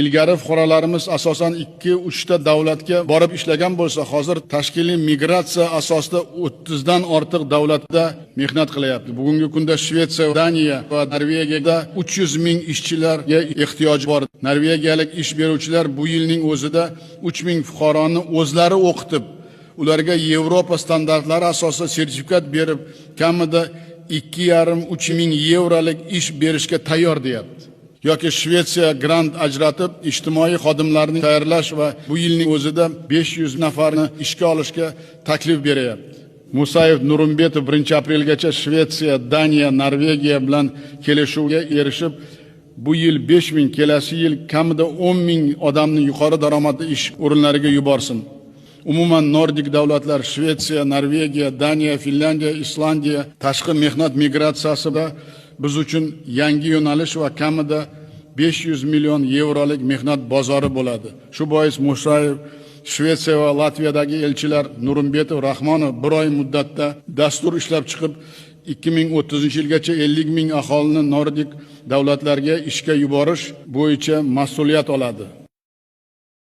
ilgari fuqarolarimiz asosan 2-3 ta davlatga borib ishlagan bo'lsa, hozir tashkiliy migratsiya asosida 30 dan ortiq davlatda mehnat qilyapti. Bugungi kunda Shvetsiya, Daniya va Norvegiyada 300 ming ishchilarga ehtiyoj bor. Norvegiyalik ish beruvchilar bu yilning o'zida 3000 fuqaroni o'zlari o'qitib, ularga Yevropa standartlari asosida sertifikat berib, kamida 2,5-3 ming yevrolik ish berishga tayyor deyapti. Yoki Shvetsiya grant ajratib, ijtimoiy xodimlarni tayyorlash va bu yilning o'zida 500 nafarni ishga olishga taklif beryapti. Musayev Nurimbetov 1-aprelgacha Shvetsiya, Daniya, Norvegiya bilan kelishuvga erishib, bu yil 5 ming, kelasi yil kamida 10 ming odamni yuqori daromadli ish o'rinlariga yuborsin. Umuman Nordik davlatlar Shvetsiya, Norvegiya, Daniya, Finlandiya, Islandiya tashqi mehnat migratsiyasida biz uchun yangi yo'nalish va kamida 500 million yevrolik mehnat bozori bo'ladi. Shu bois Musayev Shvetsiya va Latviyadagi elchilar Nurimbetov, Rahmonov bir oy muddatda dastur ishlab chiqib 2030-yilgacha 50 ming aholini Nordik davlatlarga ishga yuborish bo'yicha mas'uliyat oladi.